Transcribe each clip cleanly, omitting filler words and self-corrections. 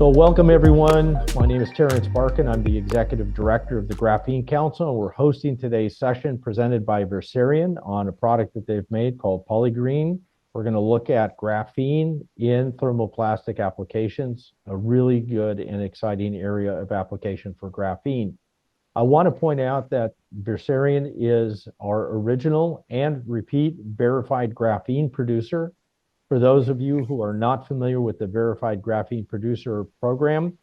So welcome everyone. My name is Terrence Barkin. I'm the Executive Director of the Graphene Council, and we're hosting today's session presented by Versarion on a product that they've made called Polygrene. We're going to look at graphene in thermoplastic applications, a really good and exciting area of application for graphene. I want to point out that Versarion is our original and repeat verified graphene producer. For those of you who are not familiar with the Verified Graphene Producer program,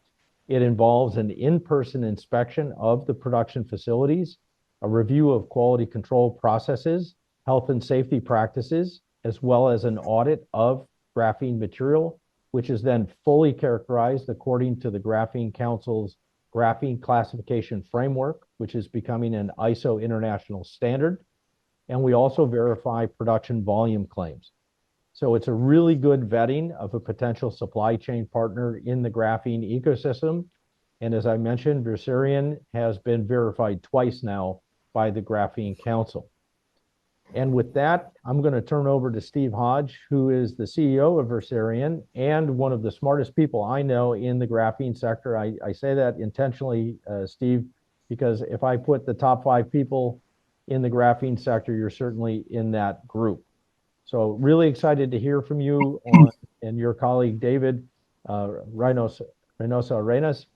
it involves an in-person inspection of the production facilities, a review of quality control processes, health and safety practices, as well as an audit of graphene material, which is then fully characterized according to the Graphene Council's Graphene Classification Framework, which is becoming an ISO international standard. And we also verify production volume claims. So it's a really good vetting of a potential supply chain partner in the graphene ecosystem. And as I mentioned, Versarion has been verified twice now by the Graphene Council. And with that, I'm going to turn over to Steve Hodge, who is the CEO of Versarion and one of the smartest people I know in the graphene sector. I say that intentionally, Steve, because if I put the top 5 people in the graphene sector, you're certainly in that group. So really excited to hear from you and your colleague, David Reynosa Arenas,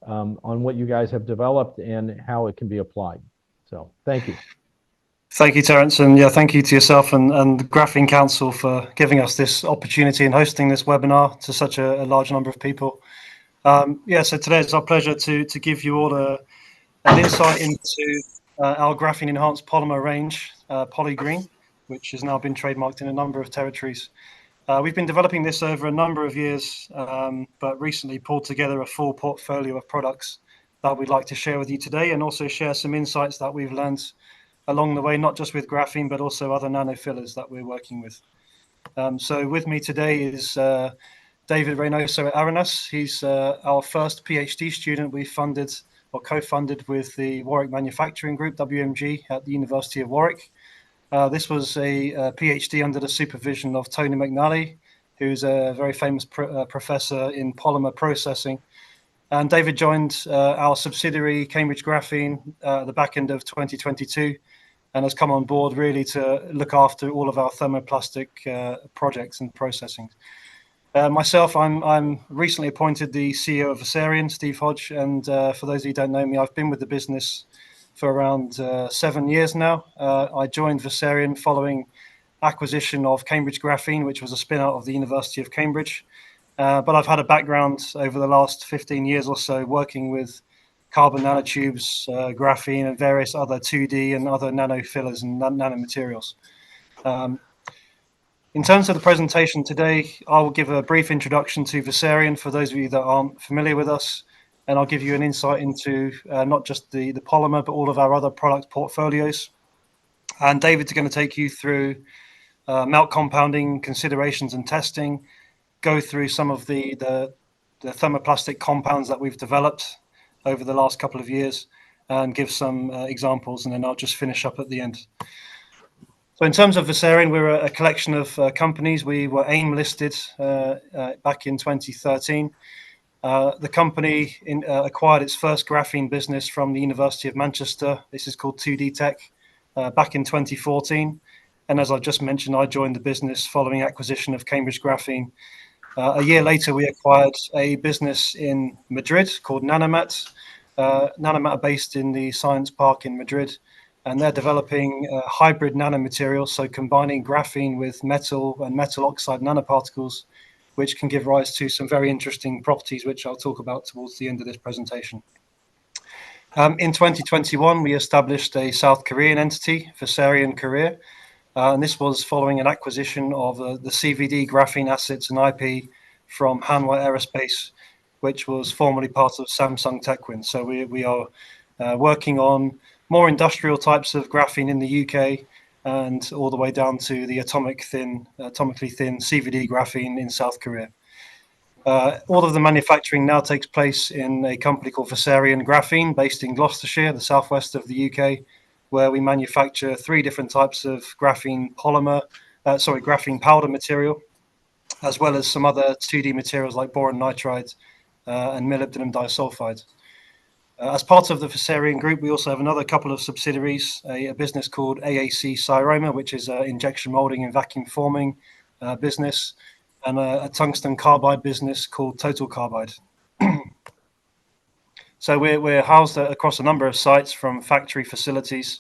on what you guys have developed and how it can be applied. So thank you. Thank you, Terrence. And yeah, thank you to yourself and the Graphene Council for giving us this opportunity and hosting this webinar to such a large number of people. So today it's our pleasure to give you all an insight into our graphene enhanced polymer range, Polygrene, which has now been trademarked in a number of territories. We've been developing this over a number of years, but recently pulled together a full portfolio of products that we'd like to share with you today, and also share some insights that we've learned along the way, not just with graphene, but also other nanofillers that we're working with. So with me today is David Reynosa Arenas. He's our first PhD student we funded or co-funded with the Warwick Manufacturing Group, WMG, at the University of Warwick. This was a PhD under the supervision of Tony McNally, who's a very famous professor in polymer processing. And David joined our subsidiary, Cambridge Graphene, at the back end of 2022, and has come on board really to look after all of our thermoplastic projects and processing. Myself, I'm recently appointed the CEO of Versarion, Steve Hodge, and for those of you who don't know me, I've been with the business for around 7 years now. I joined Versarion following acquisition of Cambridge Graphene, which was a spin-out of the University of Cambridge. But I've had a background over the last 15 years or so working with carbon nanotubes, graphene, and various other 2D and other nanofillers and nanomaterials. In terms of the presentation today, I will give a brief introduction to Versarion for those of you that aren't familiar with us. And I'll give you an insight into not just the polymer, but all of our other product portfolios. And David's going to take you through melt compounding considerations and testing, go through some of the thermoplastic compounds that we've developed over the last couple of years, and give some examples, and then I'll just finish up at the end. So in terms of Versarion, we're a collection of companies. We were AIM listed back in 2013. The company acquired its first graphene business from the University of Manchester. This is called 2D Tech, back in 2014. And as I just mentioned, I joined the business following acquisition of Cambridge Graphene. A year later, we acquired a business in Madrid called Nanomat. Nanomat are based in the Science Park in Madrid, and they're developing hybrid nanomaterials, so combining graphene with metal and metal oxide nanoparticles, which can give rise to some very interesting properties, which I'll talk about towards the end of this presentation. In 2021, we established a South Korean entity, Versarion Korea, and this was following an acquisition of the CVD graphene assets and IP from Hanwha Aerospace, which was formerly part of Samsung Techwind. So we are working on more industrial types of graphene in the UK, and all the way down to the atomically thin CVD graphene in South Korea. All of the manufacturing now takes place in a company called Versarion Graphene, based in Gloucestershire, the southwest of the UK, where we manufacture 3 different types of graphene powder material, as well as some other 2D materials like boron nitride and molybdenum disulfide. As part of the Versarion Group, we also have another couple of subsidiaries, a business called AAC Cyroma, which is an injection molding and vacuum forming business, and a tungsten carbide business called Total Carbide. So we're housed across a number of sites from factory facilities,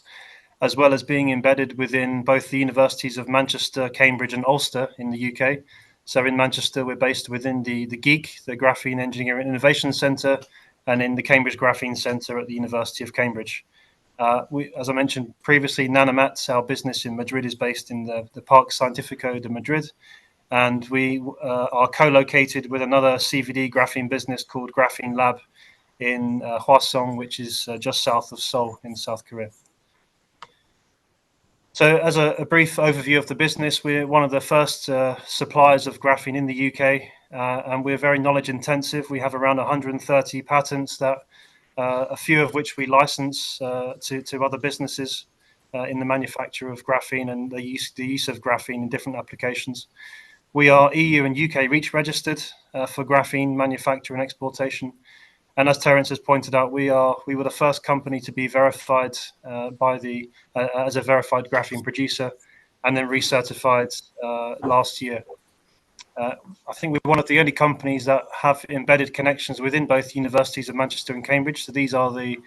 as well as being embedded within both the universities of Manchester, Cambridge, and Ulster in the UK. So in Manchester, we're based within the GEEC, the Graphene Engineering Innovation Centre, and in the Cambridge Graphene Centre at the University of Cambridge. As I mentioned previously, Nanomat, our business in Madrid, is based in the Parque Científico de Madrid, and we are co-located with another CVD graphene business called Graphene Lab in Hwaseong, which is just south of Seoul in South Korea. So as a brief overview of the business, we're one of the first suppliers of graphene in the UK, and we're very knowledge intensive. We have around 130 patents, that a few of which we license to other businesses in the manufacture of graphene and the use of graphene in different applications. We are EU and UK REACH registered for graphene manufacture and exportation. And as Terence has pointed out, we were the first company to be verified as a verified graphene producer, and then recertified last year. I think we're one of the only companies that have embedded connections within both universities of Manchester and Cambridge. So these are the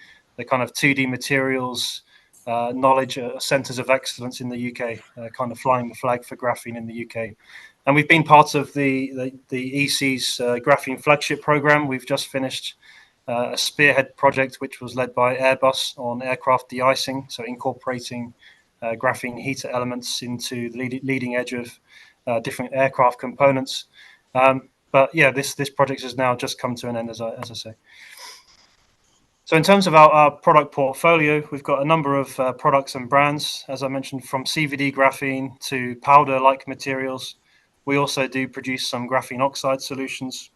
kind of 2D materials knowledge centres of excellence in the UK, kind of flying the flag for graphene in the UK. And we've been part of the EC's graphene flagship program. We've just finished a spearhead project which was led by Airbus on aircraft de-icing, so incorporating graphene heater elements into the leading edge of different aircraft components. But yeah, this project has now just come to an end, as I say. So in terms of our product portfolio, we've got a number of products and brands, as I mentioned, from CVD graphene to powder-like materials. We also do produce some graphene oxide solutions.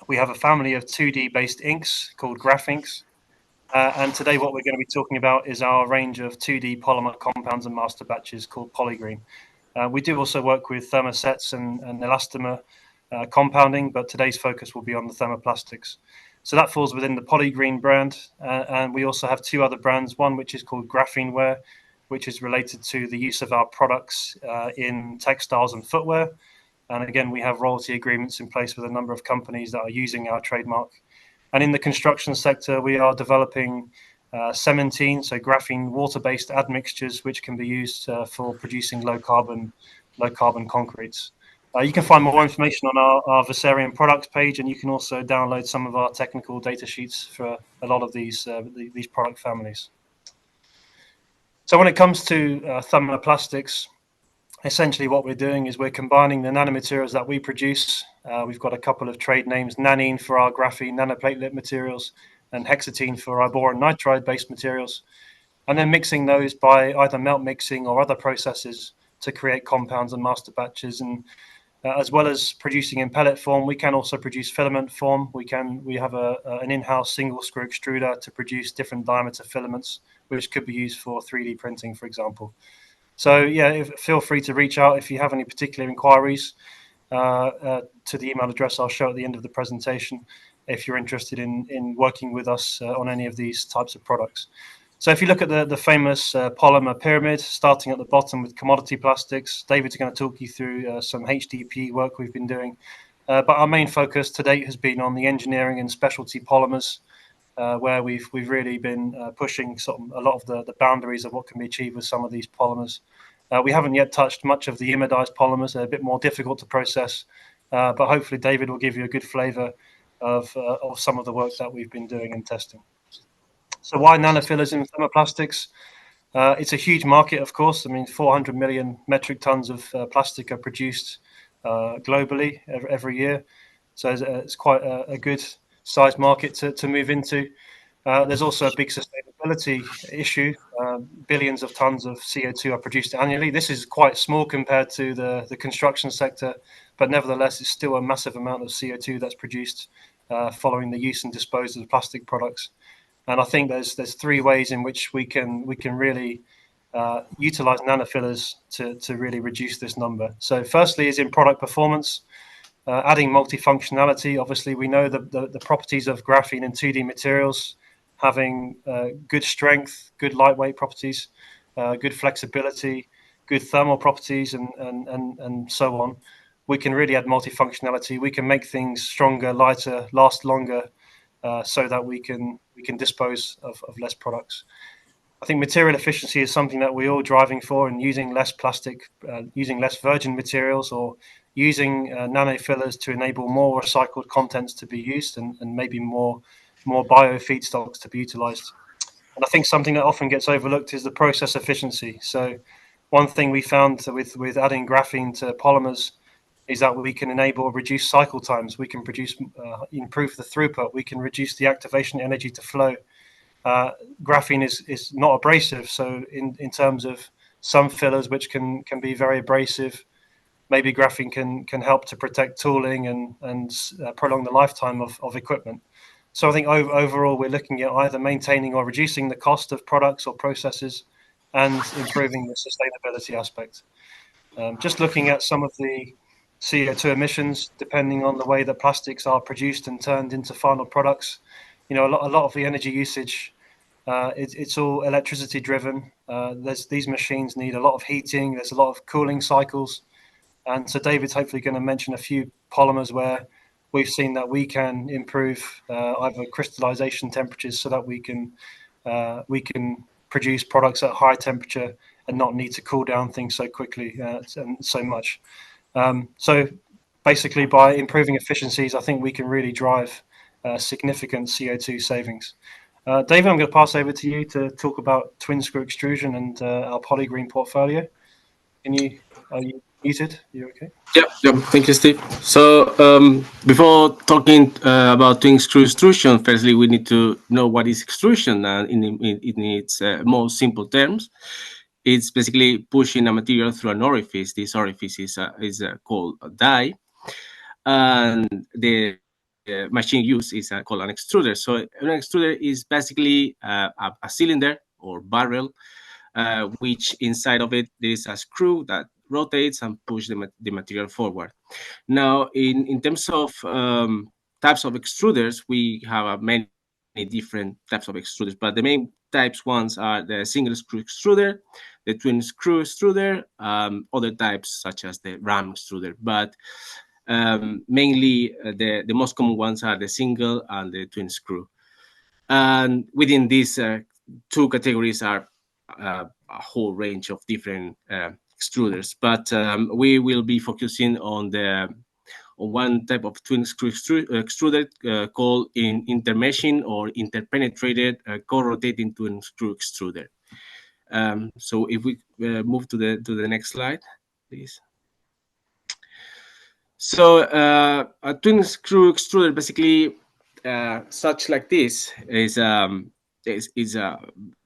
We have a family of 2D based inks called Graph Inks. And today what we're going to be talking about is our range of 2D polymer compounds and master batches called Polygrene. We do also work with thermosets and elastomer compounding, but today's focus will be on the thermoplastics. So that falls within the Polygrene brand. And we also have two other brands, one which is called Graphene Wear, which is related to the use of our products in textiles and footwear. And again, we have royalty agreements in place with a number of companies that are using our trademark. And in the construction sector, we are developing cementine, so graphene water-based admixtures, which can be used for producing low carbon concretes. You can find more information on our Versarion products page, and you can also download some of our technical data sheets for a lot of these product families. So when it comes to thermoplastics, essentially what we're doing is we're combining the nanomaterials that we produce. We've got a couple of trade names, nanine for our graphene nanoplatelet materials and hexatine for our boron nitride-based materials, and then mixing those by either melt mixing or other processes to create compounds and master batches. And as well as producing in pellet form, we can also produce filament form. We have an in-house single screw extruder to produce different diameter filaments, which could be used for 3D printing, for example. So yeah, feel free to reach out if you have any particular inquiries to the email address I'll show at the end of the presentation, if you're interested in working with us on any of these types of products. So if you look at the famous polymer pyramid, starting at the bottom with commodity plastics, David's going to talk you through some HDPE work we've been doing. But our main focus to date has been on the engineering and specialty polymers, where we've really been pushing sort of a lot of the boundaries of what can be achieved with some of these polymers. We haven't yet touched much of the imidized polymers. They're a bit more difficult to process, but hopefully David will give you a good flavor of some of the work that we've been doing and testing. So why nanofillers in thermoplastics? It's a huge market, of course. I mean, 400 million metric tons of plastic are produced globally every year. So it's quite a good size market to move into. There's also a big sustainability issue. Billions of tons of CO2 are produced annually. This is quite small compared to the construction sector, but nevertheless, it's still a massive amount of CO2 that's produced following the use and disposal of plastic products. And I think there's three ways in which we can really utilize nanofillers to really reduce this number. So firstly is in product performance. Adding multifunctionality. Obviously, we know the properties of graphene and 2D materials, having good strength, good lightweight properties, good flexibility, good thermal properties, and so on. We can really add multifunctionality. We can make things stronger, lighter, last longer, so that we can dispose of less products. I think material efficiency is something that we're all driving for, and using less plastic, using less virgin materials, or using nano fillers to enable more recycled contents to be used, and maybe more bio feedstocks to be utilized. And I think something that often gets overlooked is the process efficiency. So one thing we found with adding graphene to polymers is that we can enable reduced cycle times. We can improve the throughput. We can reduce the activation energy to flow. Graphene is not abrasive, so in terms of some fillers which can be very abrasive, maybe graphene can help to protect tooling and prolong the lifetime of equipment. So I think overall we're looking at either maintaining or reducing the cost of products or processes, and improving the sustainability aspect. Just looking at some of the CO2 emissions, depending on the way that plastics are produced and turned into final products. A lot of the energy usage, it's all electricity driven. These machines need a lot of heating. There's a lot of cooling cycles, and so David's hopefully going to mention a few polymers where we've seen that we can improve either crystallization temperatures, so that we can produce products at high temperature and not need to cool down things so quickly and so much. So basically, by improving efficiencies, I think we can really drive significant CO2 savings. David, I'm going to pass over to you to talk about twin screw extrusion and our Polygrene portfolio. Are you muted? You okay? Yeah. Thank you, Steve. So before talking about twin screw extrusion, firstly we need to know what is extrusion, and in its most simple terms, it's basically pushing a material through an orifice. This orifice is called a die, and the machine used is called an extruder. So an extruder is basically a cylinder or barrel, which inside of it there is a screw that rotates and push the material forward. Now, in terms of types of extruders, we have many different types of extruders, but the main types ones are the single screw extruder, the twin screw extruder, other types such as the ram extruder. But mainly the most common ones are the single and the twin screw. And within these two categories are a whole range of different extruders, but we will be focusing on one type of twin screw extruder called intermeshing or interpenetrated co-rotating twin screw extruder. So if we move to the next slide, please. So a twin screw extruder, basically such like this, is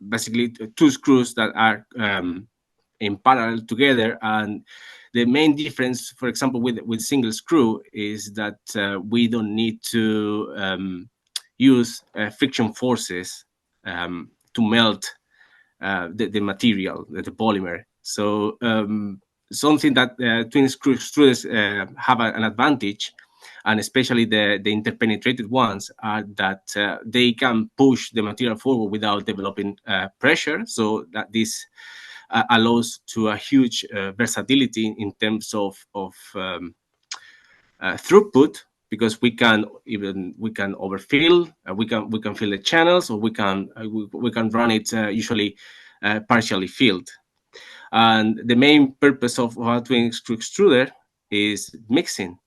basically two screws that are in parallel together. And the main difference, for example, with single screw, is that we don't need to use friction forces to melt the material, the polymer. So something that twin screw extruders have an advantage, and especially the interpenetrated ones, are that they can push the material forward without developing pressure. So that this allows to a huge versatility in terms of throughput, because we can overfill, we can fill the channels, or we can run it usually partially filled. And the main purpose of a twin screw extruder is mixing.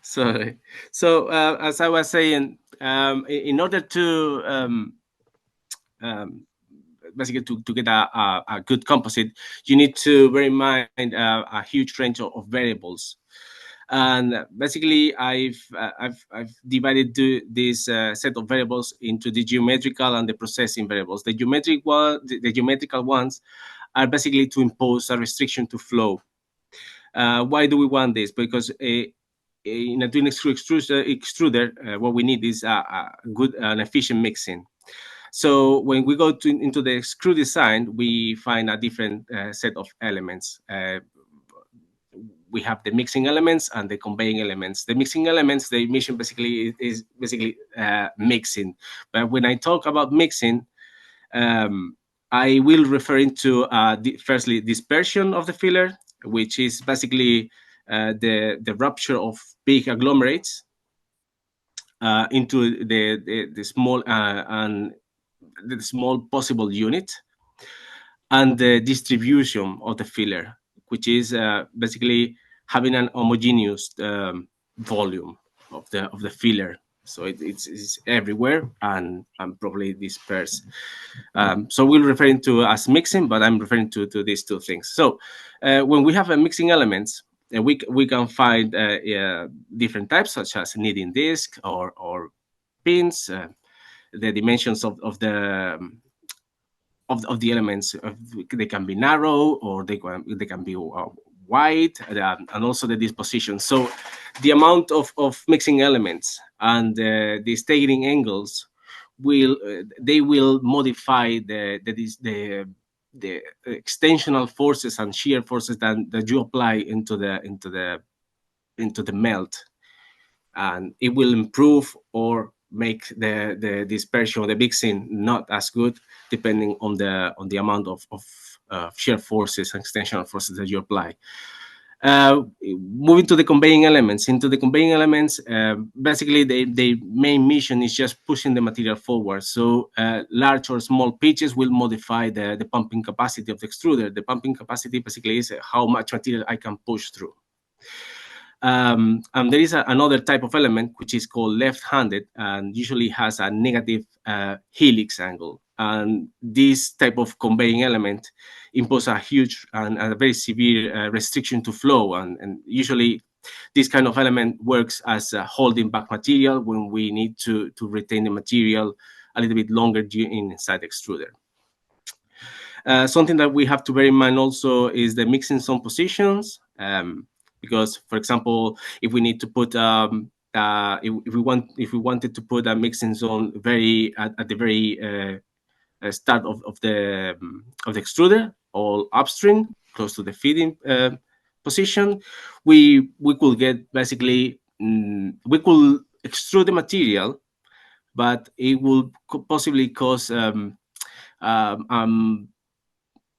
So as I was saying, in order to basically to get a good composite, you need to bear in mind a huge range of variables. And basically, I've divided this set of variables into the geometrical and the processing variables. The geometrical ones are basically to impose a restriction to flow. Why do we want this? Because in a twin screw extruder, what we need is a good and efficient mixing. So when we go into the screw design, we find a different set of elements. we have the mixing elements and the conveying elements. The mixing elements, the mission basically is mixing. But when I talk about mixing, I will refer into firstly dispersion of the filler, which is basically the rupture of big agglomerates into the small and the small possible unit, and the distribution of the filler, which is basically having an homogeneous volume of the filler. So it's everywhere and probably dispersed. So we're referring to as mixing, but I'm referring to these two things. So when we have a mixing elements, we can find different types, such as kneading disc or pins. The dimensions of the elements, they can be narrow or they can be wide, and also the disposition. So the amount of mixing elements and the staging angles will modify the extensional forces and shear forces that you apply into the melt, and it will improve or make the dispersion, the mixing, not as good, depending on the amount of shear forces and extensional forces that you apply. Moving to the conveying elements. Into the conveying elements, basically the main mission is just pushing the material forward. So large or small pitches will modify the pumping capacity of the extruder. The pumping capacity basically is how much material I can push through. And there is another type of element which is called left-handed and usually has a negative helix angle. And this type of conveying element imposes a huge and a very severe restriction to flow. And usually this kind of element works as a holding back material when we need to retain the material a little bit longer inside the extruder. Something that we have to bear in mind also is the mixing zone positions. Because, for example, if we need to put if we wanted to put a mixing zone at the very start of the extruder or upstream, close to the feeding position, we could get basically we could extrude the material, but it will possibly cause the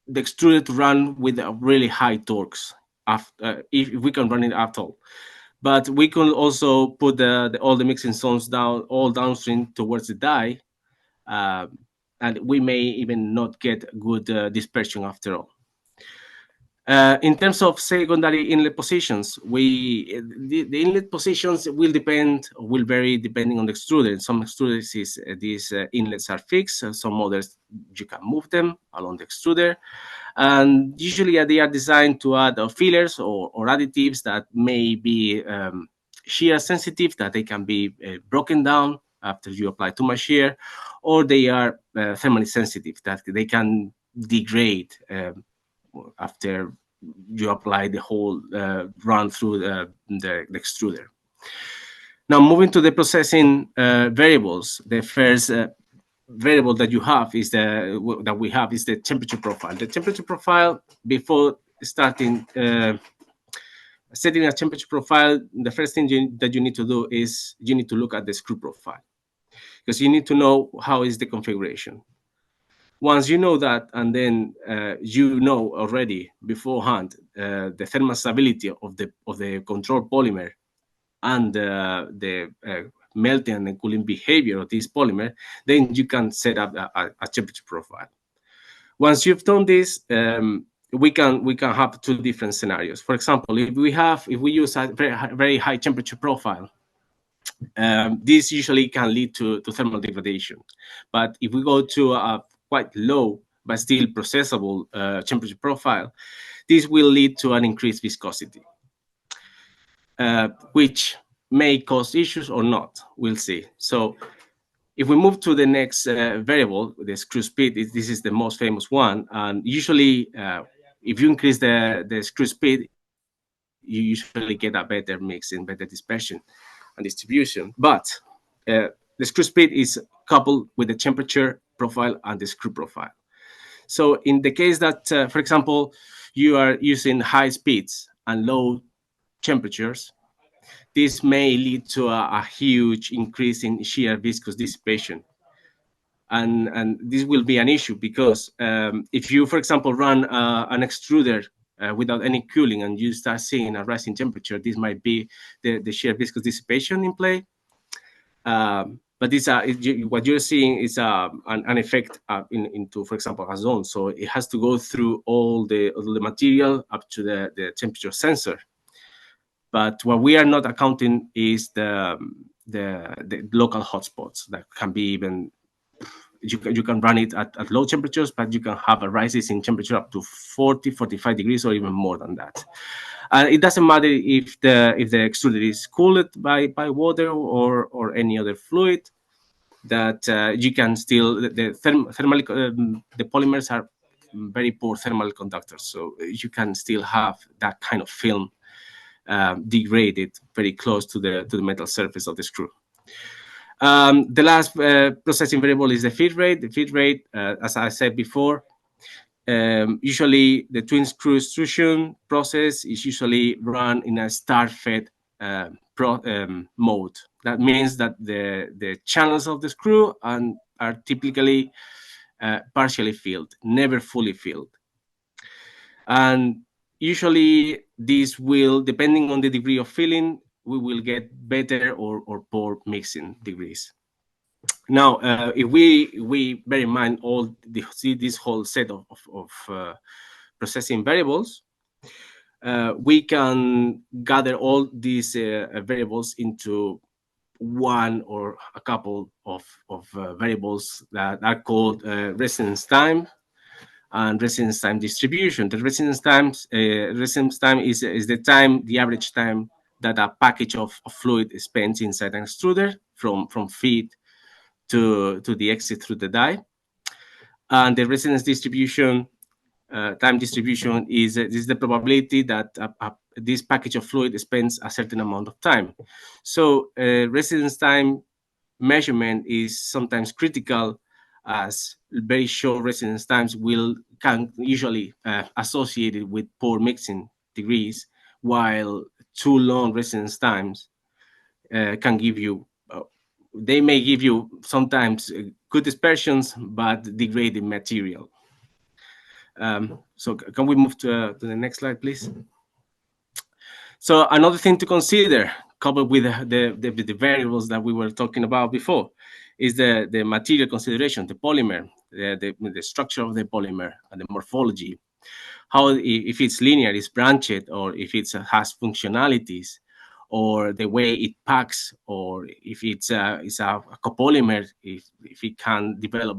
extruder to run with really high torques if we can run it at all. But we can also put all the mixing zones downstream towards the die, and we may even not get good dispersion after all. In terms of secondary inlet positions, the inlet positions will vary depending on the extruder. Some extruders these inlets are fixed. Some others you can move them along the extruder, and usually they are designed to add fillers or additives that may be shear sensitive, that they can be broken down after you apply too much shear, or they are thermally sensitive, that they can degrade after you apply the whole run through the extruder. Now, moving to the processing variables, the first variable that we have is the temperature profile. The temperature profile, before starting setting a temperature profile, the first thing that you need to do is you need to look at the screw profile, because you need to know how is the configuration. Once you know that, and then you know already beforehand the thermal stability of the control polymer and the melting and cooling behavior of this polymer, then you can set up a temperature profile. Once you've done this, we can have two different scenarios. For example, if we use a very high temperature profile, this usually can lead to thermal degradation. But if we go to a quite low but still processable temperature profile, this will lead to an increased viscosity, which may cause issues or not. We'll see. So if we move to the next variable, the screw speed, this is the most famous one. And usually, if you increase the screw speed, you usually get a better mixing, better dispersion and distribution. But the screw speed is coupled with the temperature profile and the screw profile. So in the case that, for example, you are using high speeds and low temperatures, this may lead to a huge increase in shear viscous dissipation. And this will be an issue because if you, for example, run an extruder without any cooling and you start seeing a rising temperature, this might be the shear viscous dissipation in play. But what you're seeing is an effect into, for example, a zone. So it has to go through all the material up to the temperature sensor. But what we are not accounting is the local hotspots that can be even, you can run it at low temperatures, but you can have a rises in temperature up to 40, 45 degrees or even more than that. And it doesn't matter if the extruder is cooled by water or any other fluid, that you can still, the polymers are very poor thermal conductors, so you can still have that kind of film degraded very close to the metal surface of the screw. The last processing variable is the feed rate. The feed rate, as I said before, usually the twin screw extrusion process is usually run in a star-fed mode. That means that the channels of the screw are typically partially filled, never fully filled. And usually this will, depending on the degree of filling, we will get better or poor mixing degrees. Now, if we bear in mind all this whole set of processing variables, we can gather all these variables into one or a couple of variables that are called residence time and residence time distribution. The residence time is the time, the average time that a package of fluid spends inside an extruder from feed to the exit through the die. And the residence distribution, time distribution, is the probability that this package of fluid spends a certain amount of time. So residence time measurement is sometimes critical, as very short residence times can usually associated with poor mixing degrees, while too long residence times can give you, they may give you sometimes good dispersions, but degraded material. So can we move to the next slide, please? So another thing to consider, coupled with the variables that we were talking about before, is the material consideration, the polymer, the structure of the polymer and the morphology. How, if it's linear, it's branched, or if it has functionalities, or the way it packs, or if it's a copolymer, if it can develop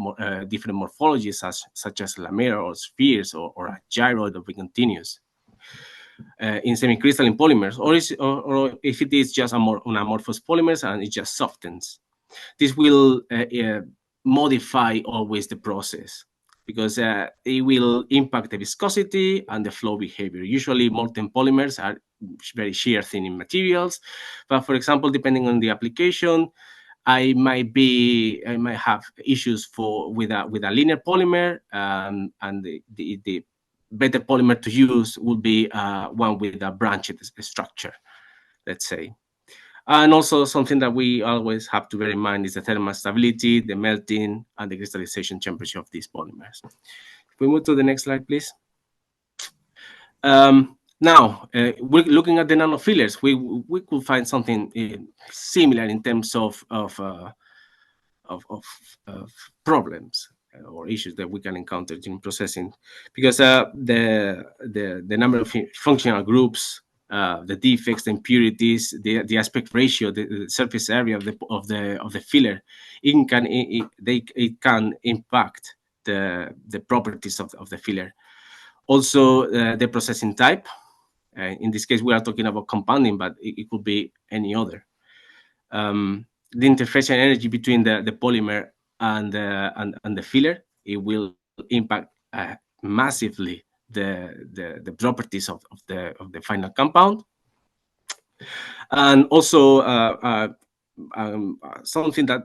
different morphologies such as lamella or spheres or a gyroid or continuous. In semi-crystalline polymers, or if it is just on amorphous polymers and it just softens. This will modify always the process, because it will impact the viscosity and the flow behavior. Usually molten polymers are very shear thinning materials, but for example, depending on the application, I might have issues with a linear polymer, and the better polymer to use would be one with a branched structure, let's say. And also something that we always have to bear in mind is the thermal stability, the melting, and the crystallization temperature of these polymers. If we move to the next slide, please. Now, we're looking at the nanofillers. We could find something similar in terms of problems or issues that we can encounter during processing, because the number of functional groups, the defects, the impurities, the aspect ratio, the surface area of the filler, it can impact the properties of the filler. Also, the processing type. In this case, we are talking about compounding, but it could be any other. The interfacial energy between the polymer and the filler, it will impact massively the properties of the final compound. And also something that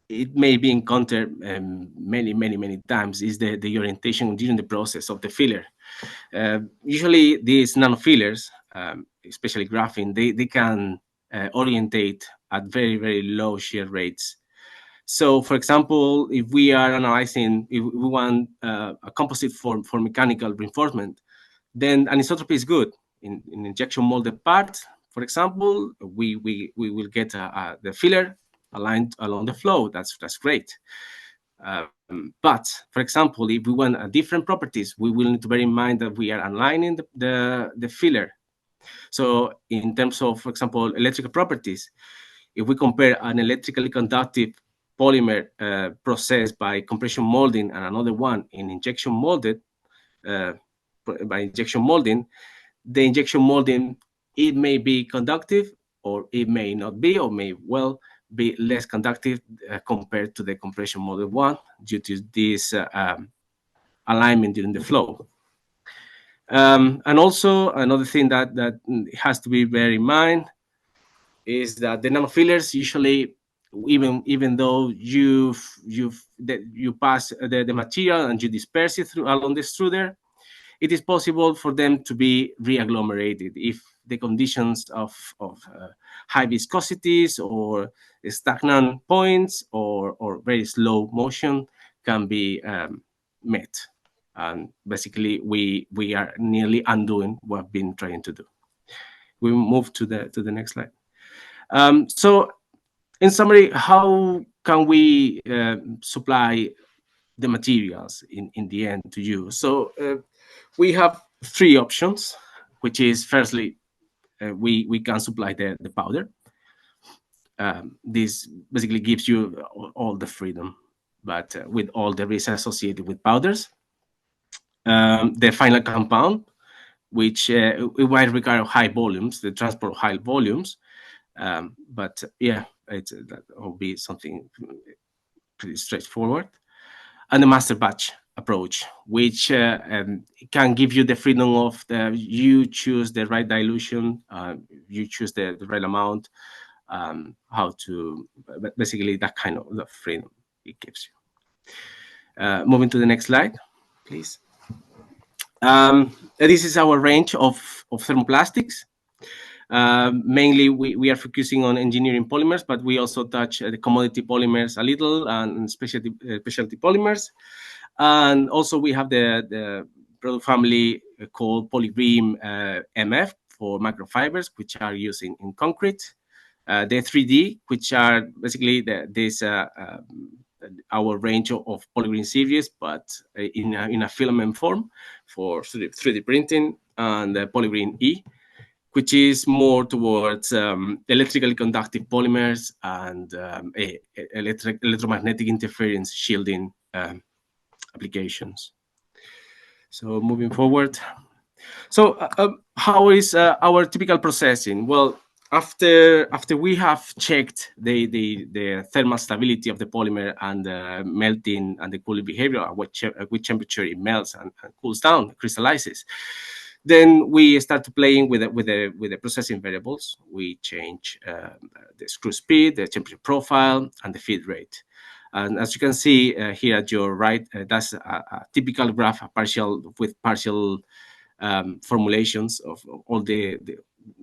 it may be encountered many times is the orientation during the process of the filler. Usually these nanofillers, especially graphene, they can orientate at very, very low shear rates. So, for example, if we are analyzing, if we want a composite for mechanical reinforcement, then anisotropy is good. In injection molded parts, for example, we will get the filler aligned along the flow. That's great. But for example, if we want different properties, we will need to bear in mind that we are aligning the filler. So in terms of, for example, electrical properties, if we compare an electrically conductive polymer processed by compression molding and another one in injection molded, by injection molding, the injection molding, it may be conductive or it may not be, or may well be less conductive compared to the compression molded one due to this alignment during the flow. And also another thing that has to be very in mind is that the nanofillers usually, even though you pass the material and you disperse it along the extruder, it is possible for them to be reagglomerated if the conditions of high viscosities or stagnant points or very slow motion can be met. And basically, we are nearly undoing what we've been trying to do. We move to the next slide. So, in summary, how can we supply the materials in the end to you? So we have three options, which is firstly, we can supply the powder. This basically gives you all the freedom, but with all the risks associated with powders. The final compound, which it might require high volumes, the transport of high volumes, but yeah, that will be something pretty straightforward. And the master batch approach, which can give you the freedom of you choose the right dilution, you choose the right amount, how to, basically that kind of the freedom it gives you. Moving to the next slide, please. This is our range of thermoplastics. Mainly, we are focusing on engineering polymers, but we also touch the commodity polymers a little and specialty polymers. And also we have the product family called Polygrene MF for microfibers, which are used in concrete. The 3D, which are basically our range of Polygrene series, but in a filament form for 3D printing, and the Polygrene E, which is more towards electrically conductive polymers and electromagnetic interference shielding applications. So moving forward. So how is our typical processing? Well, after we have checked the thermal stability of the polymer and the melting and the cooling behavior at which temperature it melts and cools down, crystallizes, then we start playing with the processing variables. We change the screw speed, the temperature profile, and the feed rate. And as you can see here at your right, that's a typical graph, with partial formulations of all the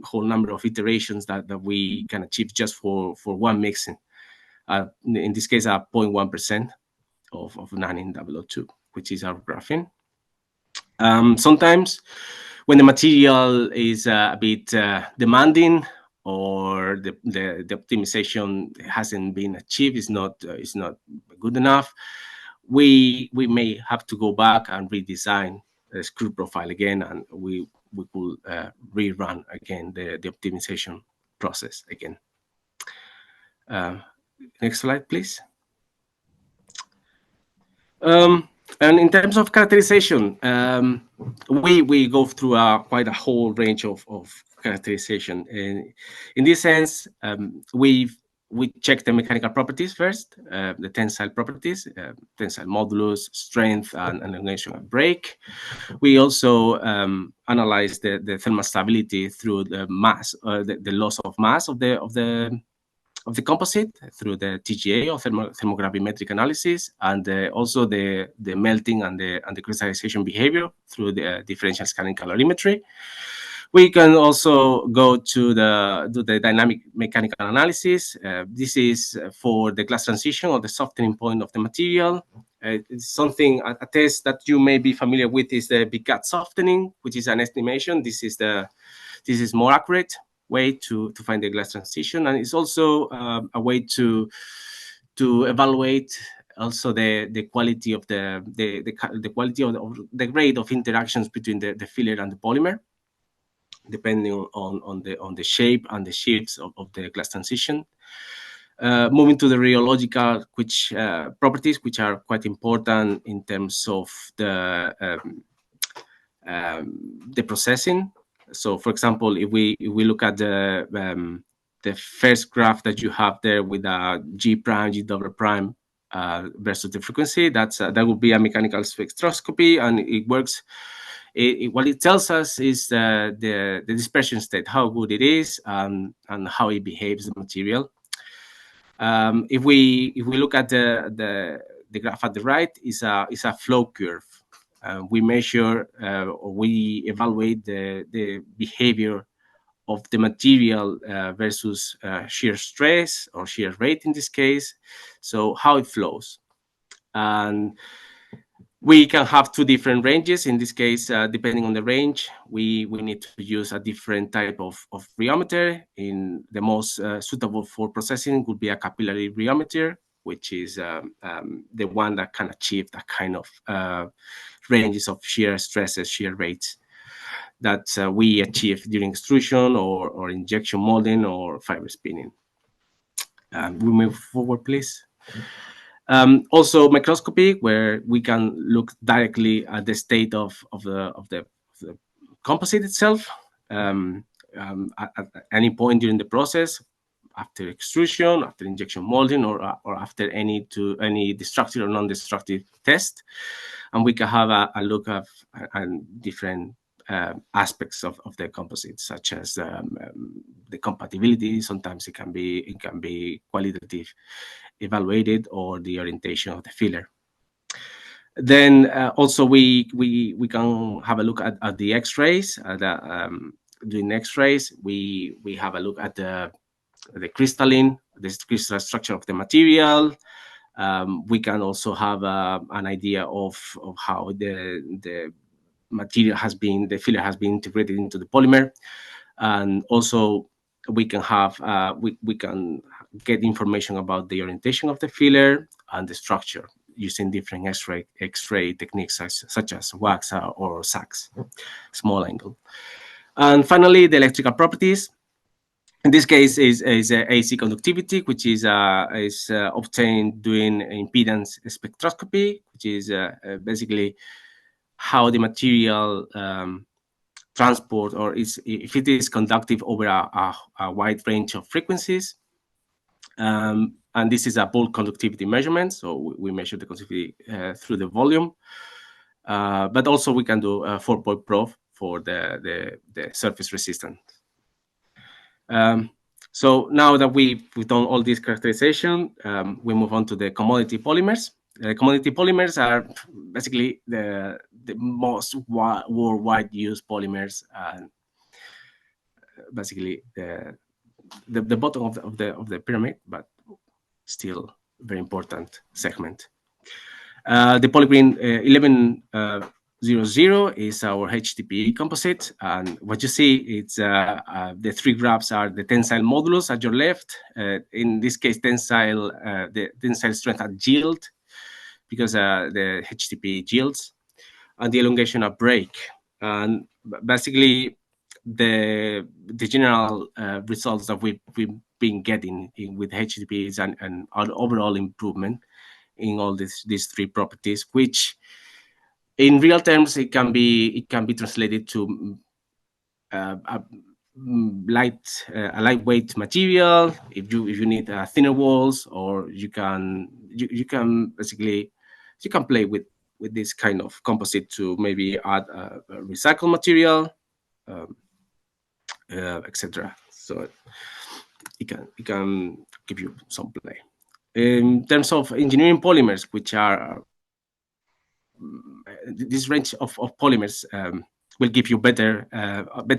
whole number of iterations that we can achieve just for one mixing. In this case, 0.1% of nonene 002, which is our graphene. Sometimes when the material is a bit demanding, or the optimization hasn't been achieved, is not good enough, we may have to go back and redesign the screw profile again, and we could rerun again the optimization process again. Next slide, please. And in terms of characterization, we go through quite a whole range of characterization. And in this sense, we check the mechanical properties first, the tensile properties, tensile modulus, strength, and elongation of break. We also analyze the thermal stability through the mass, the loss of mass of the composite through the TGA, or thermogravimetric analysis, and also the melting and the crystallization behavior through the differential scanning calorimetry. We can also go to the dynamic mechanical analysis. This is for the glass transition or the softening point of the material. It's something, a test that you may be familiar with is the BCAT softening, which is an estimation. This is more accurate way to find the glass transition, and it's also a way to evaluate also the quality of the quality of the rate of interactions between the filler and the polymer, depending on the shape and the shapes of the glass transition. Moving to the rheological properties, which are quite important in terms of the processing. So, for example, if we look at the first graph that you have there with a G prime, G double prime versus the frequency, that would be a mechanical spectroscopy, and it works. What it tells us is the dispersion state, how good it is, and how it behaves, the material. If we look at the graph at the right, is a flow curve. We measure or we evaluate the behavior of the material versus shear stress or shear rate in this case. So how it flows. And we can have two different ranges. In this case, depending on the range, we need to use a different type of rheometer. In the most suitable for processing would be a capillary rheometer, which is the one that can achieve that kind of ranges of shear stresses, shear rates that we achieve during extrusion or injection molding or fiber spinning. We move forward, please. Also microscopy, where we can look directly at the state of the composite itself at any point during the process, after extrusion, after injection molding, or after any destructive or non-destructive test, and we can have a look at different aspects of the composite, such as the compatibility. Sometimes it can be qualitative evaluated, or the orientation of the filler. Then also we can have a look at the X-rays. Doing X-rays, we have a look at the crystal structure of the material. We can also have an idea of how the material the filler has been integrated into the polymer, and also we can have we can get information about the orientation of the filler and the structure using different X-ray techniques such as wax or SAX, small angle. And finally, the electrical properties. In this case, is AC conductivity, which is obtained doing impedance spectroscopy, which is basically how the material transport, or if it is conductive over a wide range of frequencies. And this is a bulk conductivity measurement, so we measure the conductivity through the volume. But also we can do a 4-point probe for the surface resistance. So now that we've done all this characterization, we move on to the commodity polymers. Commodity polymers are basically the most worldwide used polymers, and basically the bottom of the pyramid, but still very important segment. The Polygrene 1100 is our HDPE composite, and what you see, it's the three graphs are the tensile modulus at your left. In this case, the tensile strength at yield, because the HDPE yields, and the elongation at break. And basically, the general results that we've been getting with HDPE is an overall improvement in all these three properties, which in real terms it can be translated to a lightweight material. If you need thinner walls, or you can basically play with this kind of composite to maybe add a recycled material, etc. So it can give you some play. In terms of engineering polymers, which are this range of polymers, will give you better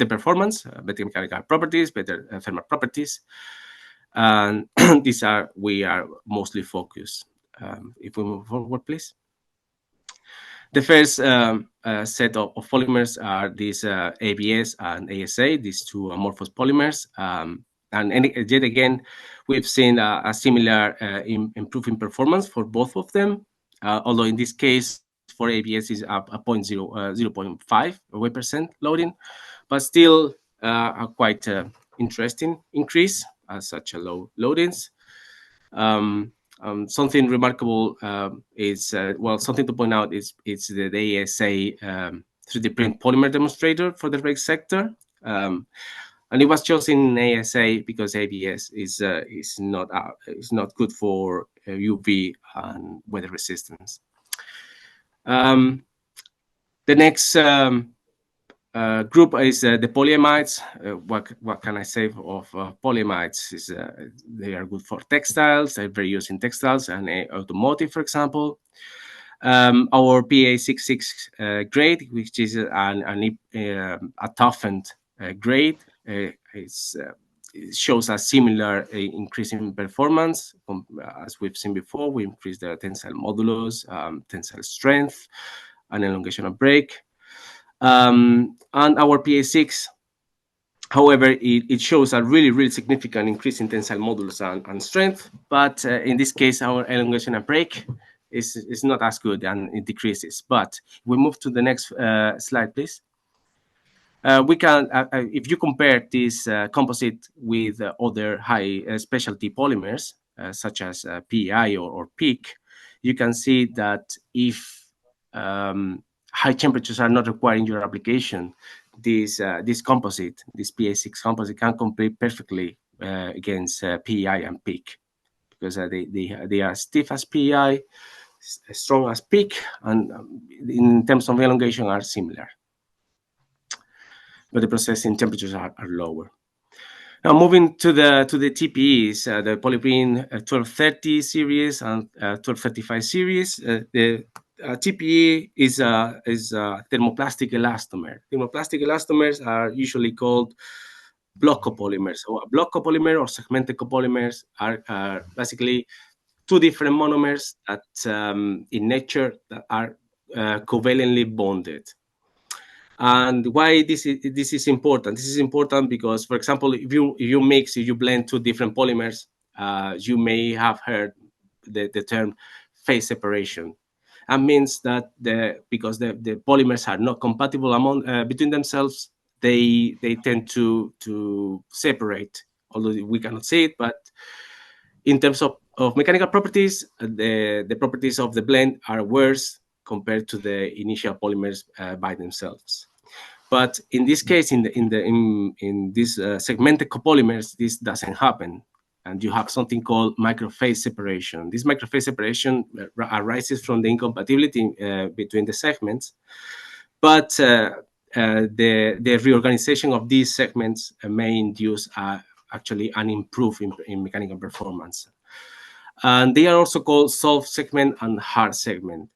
performance, better mechanical properties, better thermal properties. And these are we are mostly focused. If we move forward, please. The first set of polymers are these ABS and ASA, these two amorphous polymers. And yet again, we've seen a similar improving performance for both of them, although in this case for ABS is up a 0.5% loading, but still a quite interesting increase at such a low loadings. Something remarkable is, something to point out is the ASA 3D print polymer demonstrator for the brake sector. And it was chosen in ASA because ABS is not good for UV and weather resistance. The next group is the polyamides. What can I say of polyamides? Is they are good for textiles. They're very used in textiles and automotive, for example. Our PA66 grade, which is a toughened grade, it shows a similar increase in performance. As we've seen before, we increase the tensile modulus, tensile strength, and elongation of brake. And our PA6, however, it shows a really significant increase in tensile modulus and strength. But in this case, our elongation and brake is not as good, and it decreases. But we move to the next slide, please. We can, if you compare this composite with other high specialty polymers, such as PEI or PEEK, you can see that if high temperatures are not required in your application, this composite, this PA6 composite, can compete perfectly against PEI and PEEK, because they are stiff as PEI, strong as PEEK, and in terms of elongation are similar, but the processing temperatures are lower. Now moving to the TPEs, the Polygrene 1230 series and 1235 series. The TPE is a thermoplastic elastomer. Thermoplastic elastomers are usually called block copolymers. So a block copolymer or segmented copolymers are basically two different monomers that in nature that are covalently bonded. And why this is important? This is important because, for example, if you blend two different polymers, you may have heard the term phase separation. That means that because the polymers are not compatible between themselves, they tend to separate. Although we cannot see it, but in terms of mechanical properties, the properties of the blend are worse compared to the initial polymers by themselves. But in this case, in these segmented copolymers, this doesn't happen, and you have something called microphase separation. This microphase separation arises from the incompatibility between the segments, but the reorganization of these segments may induce actually an improvement in mechanical performance. And they are also called soft segment and hard segment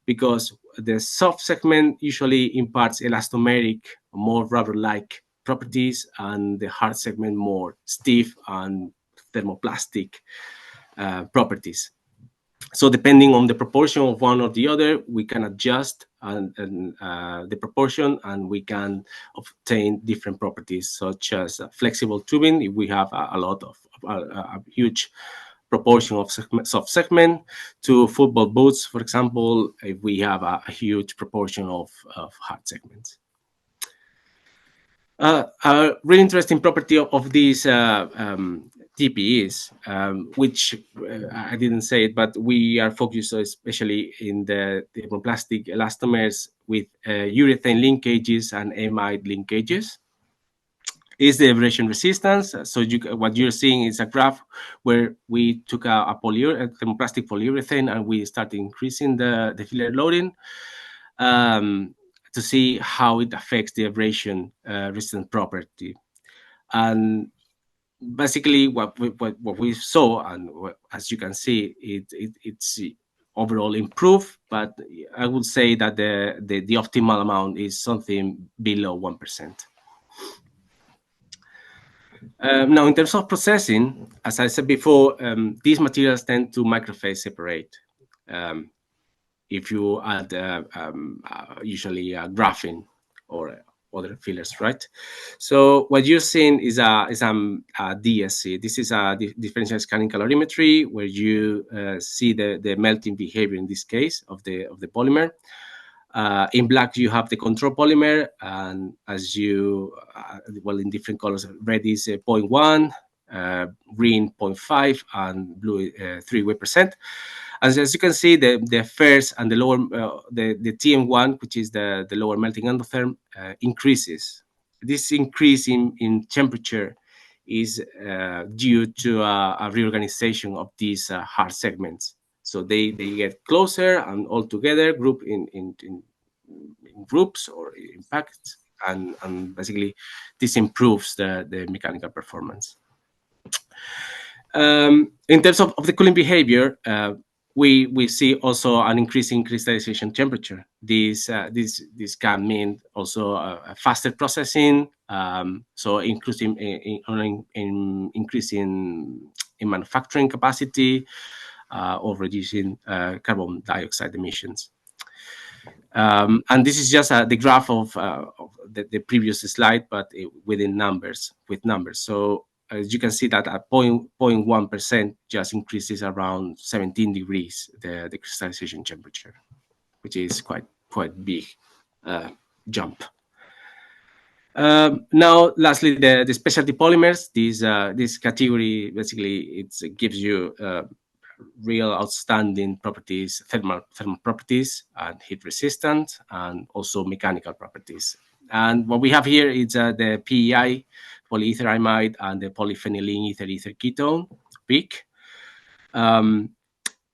because the soft segment usually imparts elastomeric, more rubber-like properties, and the hard segment more stiff and thermoplastic properties. So depending on the proportion of one or the other, we can adjust the proportion, and we can obtain different properties, such as flexible tubing if we have a huge proportion of soft segment, to football boots, for example, if we have a huge proportion of hard segments. A really interesting property of these TPEs, which I didn't say it, but we are focused especially in the thermoplastic elastomers with urethane linkages and amide linkages, is the abrasion resistance. So what you're seeing is a graph where we took a thermoplastic polyurethane and we started increasing the filler loading to see how it affects the abrasion resistance property. And basically what we saw, and as you can see, it's overall improve, but I would say that the optimal amount is something below 1%. Now, in terms of processing, as I said before, these materials tend to microphase separate. If you add usually graphene or other fillers, right? So what you're seeing is a DSC. This is a differential scanning calorimetry, where you see the melting behavior in this case of the polymer. In black, you have the control polymer, and as you well, in different colors, red is 0.1, green 0.5, and blue 3%. As you can see, the first and the lower, the TM1, which is the lower melting endotherm, increases. This increase in temperature is due to a reorganization of these hard segments. So they get closer and all together, group in groups or in packets, and basically this improves the mechanical performance. In terms of the cooling behavior, we see also an increase in crystallization temperature. This can mean also a faster processing, so increasing in increasing in manufacturing capacity, or reducing carbon dioxide emissions. And this is just the graph of the previous slide, but with numbers. So as you can see that at 0.1% just increases around 17 degrees the crystallization temperature, which is quite big jump. Now, lastly, the specialty polymers. This category basically it gives you real outstanding properties, thermal properties, and heat resistant, and also mechanical properties. And what we have here is the PEI, polyethyramide, and the polyphenylene ether ketone, PEEK. And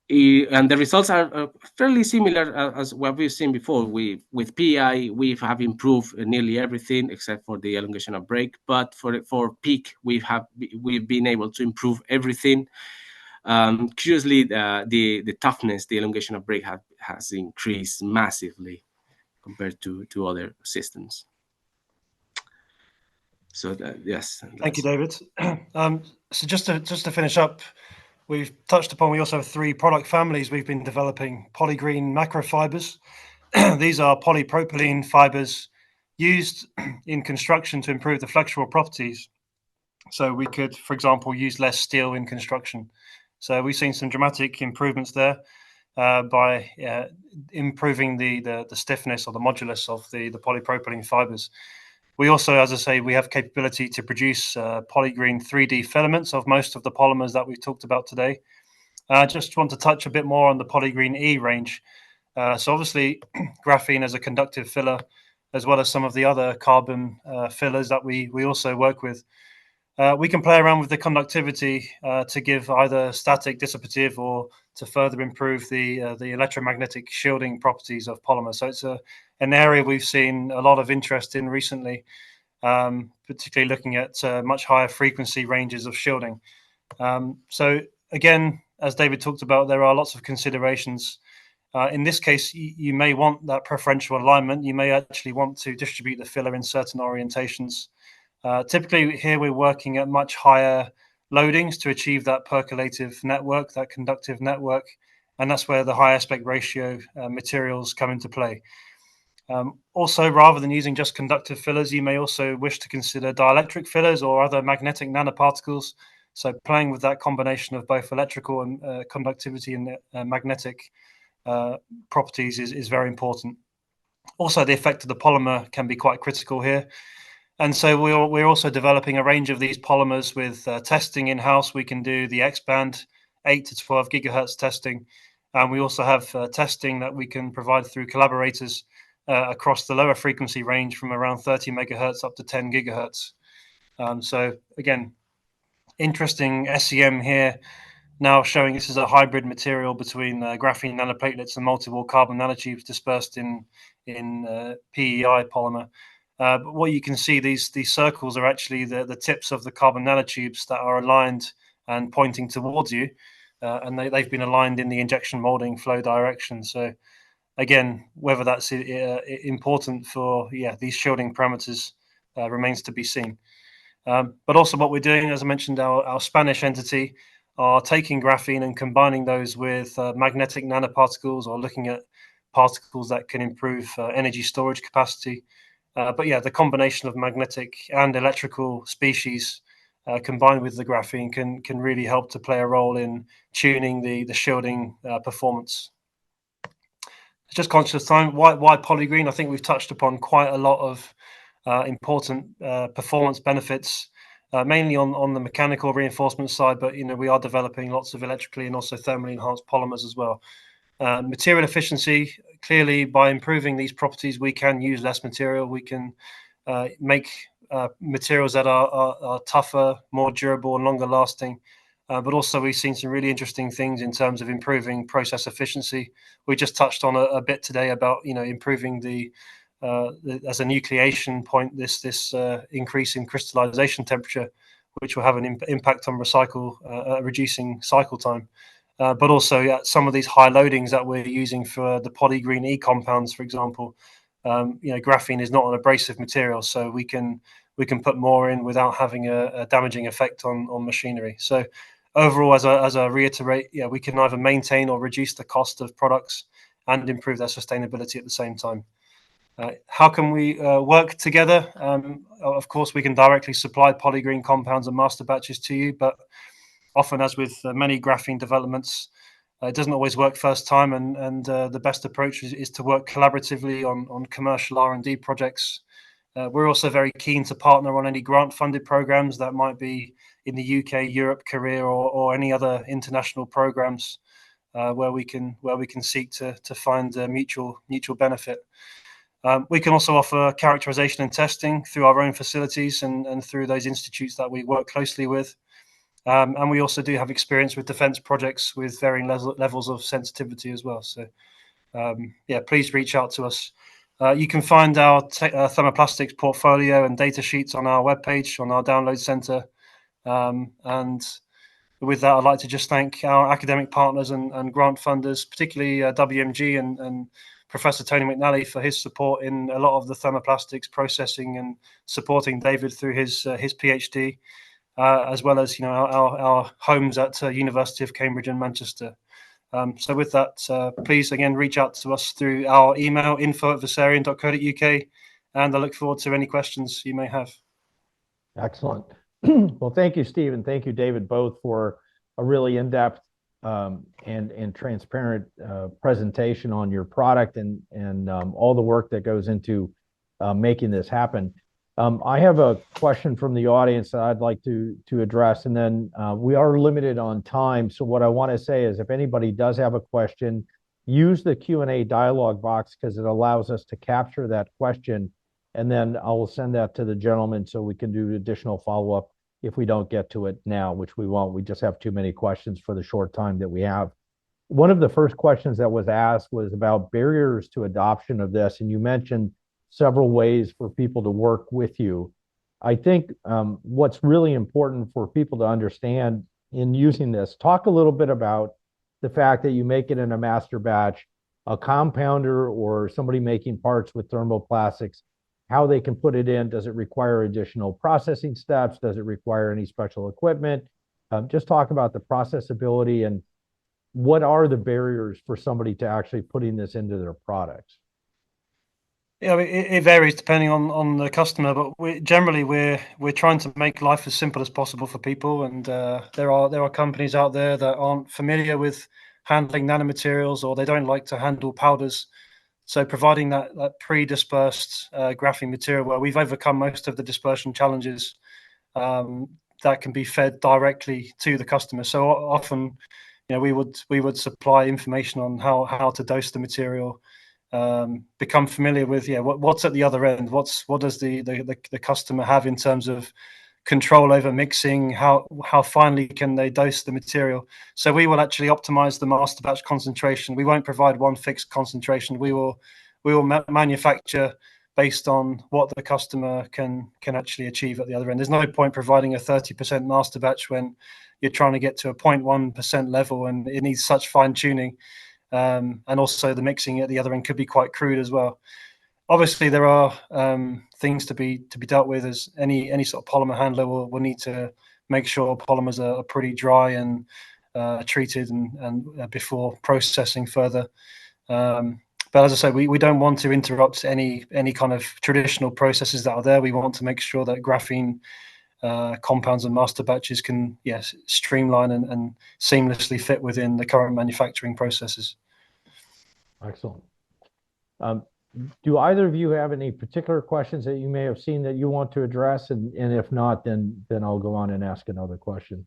the results are fairly similar as what we've seen before. With PEI, we have improved nearly everything except for the elongation of break. But for PEEK, we've been able to improve everything. Curiously, the toughness, the elongation of break has increased massively compared to other systems. So yes. Thank you, David. So just to finish up, we've touched upon, we also have 3 product families we've been developing. Polygrene macrofibers. These are polypropylene fibers used in construction to improve the flexural properties. So we could, for example, use less steel in construction. So we've seen some dramatic improvements there by improving the stiffness or the modulus of the polypropylene fibers. We also, as I say, we have capability to produce Polygrene 3D filaments of most of the polymers that we've talked about today. I just want to touch a bit more on the Polygrene E range. So obviously, graphene as a conductive filler, as well as some of the other carbon fillers that we also work with. We can play around with the conductivity to give either static, dissipative, or to further improve the electromagnetic shielding properties of polymers. So it's an area we've seen a lot of interest in recently, particularly looking at much higher frequency ranges of shielding. So again, as David talked about, there are lots of considerations. In this case, you may want that preferential alignment. You may actually want to distribute the filler in certain orientations. Typically here we're working at much higher loadings to achieve that percolative network, that conductive network, and that's where the high aspect ratio materials come into play. Also, rather than using just conductive fillers, you may also wish to consider dielectric fillers or other magnetic nanoparticles. So playing with that combination of both electrical and conductivity and magnetic properties is very important. Also, the effect of the polymer can be quite critical here. And so we're also developing a range of these polymers with testing in-house. We can do the X-band 8 to 12 gigahertz testing. And we also have testing that we can provide through collaborators across the lower frequency range from around 30 megahertz up to 10 gigahertz. So again, interesting SEM here, now showing this is a hybrid material between graphene nanoplatelets and multiple carbon nanotubes dispersed in PEI polymer. But what you can see, these circles are actually the tips of the carbon nanotubes that are aligned and pointing towards you. and they've been aligned in the injection molding flow direction. So again, whether that's important for these shielding parameters remains to be seen. But also what we're doing, as I mentioned, our Spanish entity are taking graphene and combining those with magnetic nanoparticles, or looking at particles that can improve energy storage capacity. But yeah, the combination of magnetic and electrical species combined with the graphene can really help to play a role in tuning the shielding performance. Just conscious of time, why Polygrene? I think we've touched upon quite a lot of important performance benefits, mainly on the mechanical reinforcement side, but we are developing lots of electrically and also thermally enhanced polymers as well. Material efficiency, clearly by improving these properties, we can use less material. We can make materials that are tougher, more durable and longer lasting. But also we've seen some really interesting things in terms of improving process efficiency. We just touched on a bit today about improving as a nucleation point, this increase in crystallization temperature, which will have an impact on reducing cycle time. But also some of these high loadings that we're using for the Polygrene E compounds, for example, graphene is not an abrasive material, so we can put more in without having a damaging effect on machinery. So overall, as I reiterate, we can either maintain or reduce the cost of products and improve their sustainability at the same time. How can we work together? Of course, we can directly supply Polygrene compounds and master batches to you, but often, as with many graphene developments, it doesn't always work first time, and the best approach is to work collaboratively on commercial R&D projects. We're also very keen to partner on any grant-funded programs that might be in the UK, Europe, Korea, or any other international programs where we can seek to find mutual benefit. We can also offer characterization and testing through our own facilities and through those institutes that we work closely with. And we also do have experience with defense projects with varying levels of sensitivity as well. So please reach out to us. You can find our thermoplastics portfolio and data sheets on our webpage, on our download center. And with that, I'd like to just thank our academic partners and grant funders, particularly WMG and Professor Tony McNally for his support in a lot of the thermoplastics processing and supporting David through his PhD. As well as our homes at University of Cambridge and Manchester. So with that, please again reach out to us through our email info@versarion.co.uk, and I look forward to any questions you may have. Excellent. Well, thank you, Steve, and thank you, David, both for a really in-depth and transparent presentation on your product and all the work that goes into making this happen. I have a question from the audience that I'd like to address, and then we are limited on time. So what I want to say is if anybody does have a question, use the Q&A dialog box because it allows us to capture that question, and then I will send that to the gentleman so we can do additional follow-up if we don't get to it now, which we won't. We just have too many questions for the short time that we have. One of the first questions that was asked was about barriers to adoption of this, and you mentioned several ways for people to work with you. I think what's really important for people to understand in using this, talk a little bit about the fact that you make it in a master batch, a compounder or somebody making parts with thermoplastics, how they can put it in. Does it require additional processing steps? Does it require any special equipment? Just talk about the processability and what are the barriers for somebody to actually putting this into their products. Yeah, it varies depending on the customer, but we're trying to make life as simple as possible for people, and there are companies out there that aren't familiar with handling nanomaterials, or they don't like to handle powders. So providing that pre-dispersed graphene material where we've overcome most of the dispersion challenges that can be fed directly to the customer. So often, we would supply information on how to dose the material. Become familiar with what's at the other end, what does the customer have in terms of control over mixing, how finely can they dose the material. So we will actually optimize the master batch concentration. We won't provide one fixed concentration. We will manufacture based on what the customer can actually achieve at the other end. There's no point providing a 30% master batch when you're trying to get to a 0.1% level, and it needs such fine tuning. And also the mixing at the other end could be quite crude as well. Obviously, there are things to be dealt with, as any sort of polymer handler will need to make sure polymers are pretty dry and treated and before processing further. But as I say, we don't want to interrupt any kind of traditional processes that are there. We want to make sure that graphene compounds and master batches can, yes, streamline and seamlessly fit within the current manufacturing processes. Excellent. Do either of you have any particular questions that you may have seen that you want to address? And if not, then I'll go on and ask another question.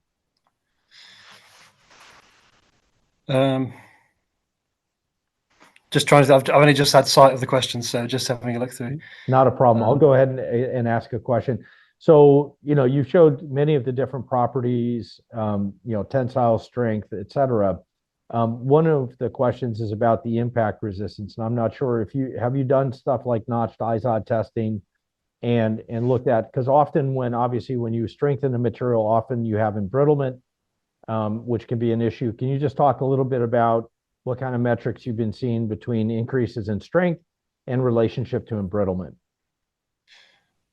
Just trying to, I've only just had sight of the questions, so just having a look through. Not a problem. I'll go ahead and ask a question. So, you showed many of the different properties, tensile strength, et cetera. One of the questions is about the impact resistance. And I'm not sure if have you done stuff like notched IZOD testing and looked at, because often when you strengthen a material, often you have embrittlement, which can be an issue. Can you just talk a little bit about what kind of metrics you've been seeing between increases in strength and relationship to embrittlement?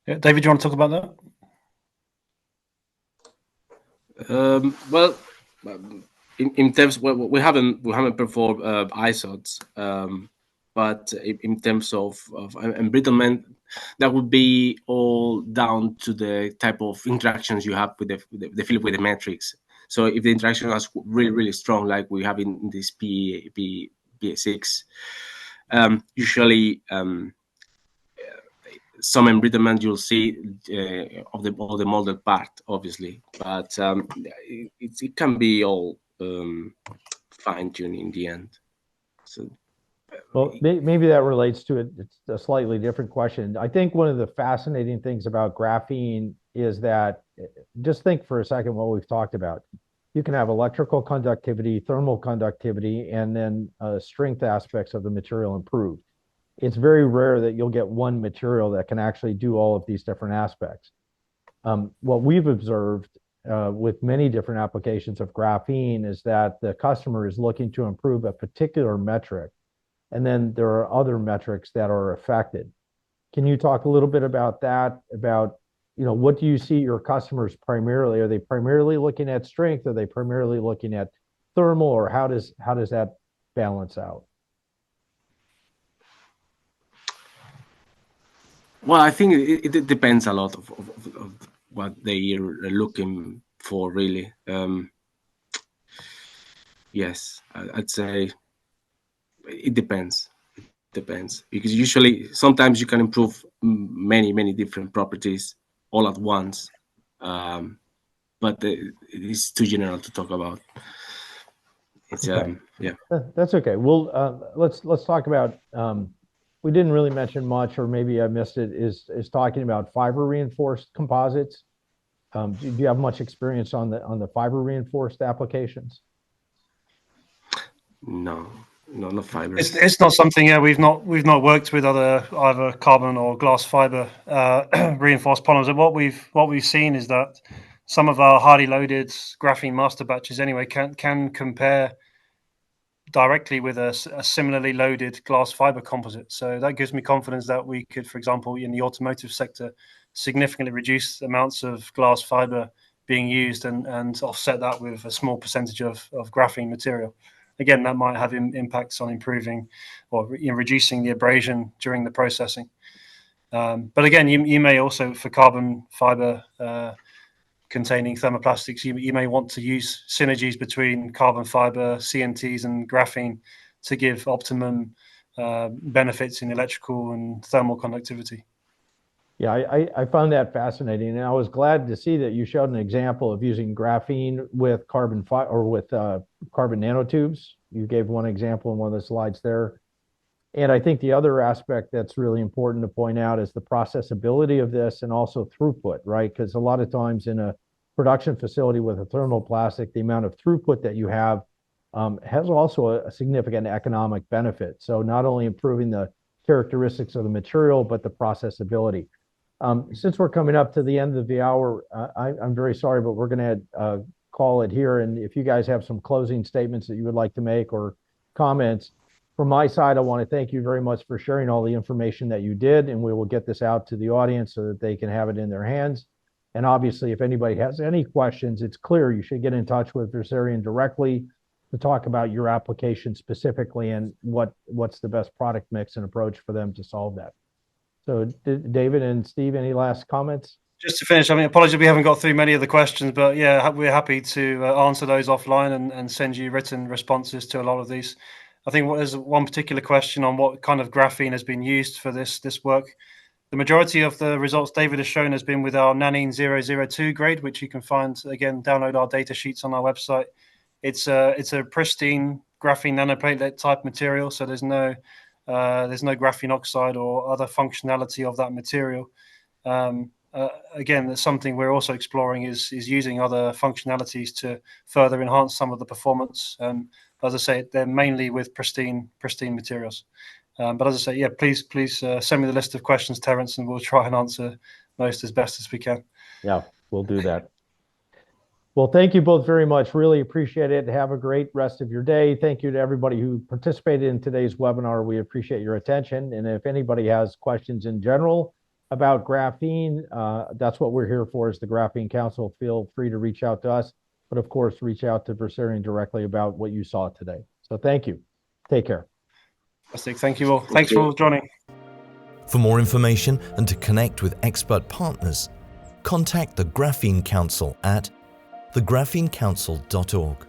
Yeah, David, do you want to talk about that? Well, in terms, we haven't performed ISODs, but in terms of embrittlement, that would be all down to the type of interactions you have with the fluid with the matrix. So if the interaction is really, really strong, like we have in this PA6, usually some embrittlement you'll see of the molded part, obviously, but it can be all fine-tuned in the end. So, well, maybe that relates to it. It's a slightly different question. I think one of the fascinating things about graphene is that, just think for a second what we've talked about. You can have electrical conductivity, thermal conductivity, and then strength aspects of the material improved. It's very rare that you'll get one material that can actually do all of these different aspects. What we've observed with many different applications of graphene is that the customer is looking to improve a particular metric, and then there are other metrics that are affected. Can you talk a little bit about that, about what do you see your customers primarily? Are they primarily looking at strength? Are they primarily looking at thermal, or how does that balance out? Well, I think it depends a lot of what they are looking for, really. Yes, I'd say it depends. It depends, because usually sometimes you can improve many different properties all at once, but it is too general to talk about. It's okay. Yeah, that's okay. Well, let's talk about. We didn't really mention much, or maybe I missed it. Is talking about fiber reinforced composites. Do you have much experience on the fiber reinforced applications? No, not fiber. It's not something. Yeah, we've not worked with either carbon or glass fiber reinforced polymers. And what we've seen is that some of our highly loaded graphene master batches, anyway, can compare directly with a similarly loaded glass fiber composite. So that gives me confidence that we could, for example, in the automotive sector, significantly reduce amounts of glass fiber being used and offset that with a small percentage of graphene material. Again, that might have impacts on improving or reducing the abrasion during the processing. But again, you may also, for carbon fiber containing thermoplastics, you may want to use synergies between carbon fiber, CNTs, and graphene to give optimum benefits in electrical and thermal conductivity. Yeah, I found that fascinating, and I was glad to see that you showed an example of using graphene with carbon fiber or with carbon nanotubes. You gave one example in one of the slides there. And I think the other aspect that's really important to point out is the processability of this, and also throughput, right? Because a lot of times in a production facility with a thermoplastic, the amount of throughput that you have has also a significant economic benefit. So not only improving the characteristics of the material, but the processability. Since we're coming up to the end of the hour, I'm very sorry, but we're going to call it here. And if you guys have some closing statements that you would like to make or comments, from my side, I want to thank you very much for sharing all the information that you did, and we will get this out to the audience so that they can have it in their hands. And obviously, if anybody has any questions, it's clear you should get in touch with Versarion directly to talk about your application specifically and what's the best product mix and approach for them to solve that. So David and Steve, any last comments? Just to finish, I mean, apologies we haven't got through many of the questions, but yeah, we're happy to answer those offline and send you written responses to a lot of these. I think there's one particular question on what kind of graphene has been used for this work. The majority of the results David has shown has been with our Nanine 002 grade, which you can find, again, download our data sheets on our website. It's a pristine graphene nanoplatelet type material, so there's no graphene oxide or other functionality of that material. Again, that's something we're also exploring is using other functionalities to further enhance some of the performance. As I say, they're mainly with pristine materials. But as I say, yeah, please send me the list of questions, Terence, and we'll try and answer most as best as we can. Yeah, we'll do that. Well, thank you both very much. Really appreciate it. Have a great rest of your day. Thank you to everybody who participated in today's webinar. We appreciate your attention. And if anybody has questions in general about graphene, that's what we're here for, is the Graphene Council. Feel free to reach out to us, but of course, reach out to Versarion directly about what you saw today. So thank you. Take care. Thank you all. Thanks for joining. For more information and to connect with expert partners, contact the Graphene Council at thegaphenecouncil.org.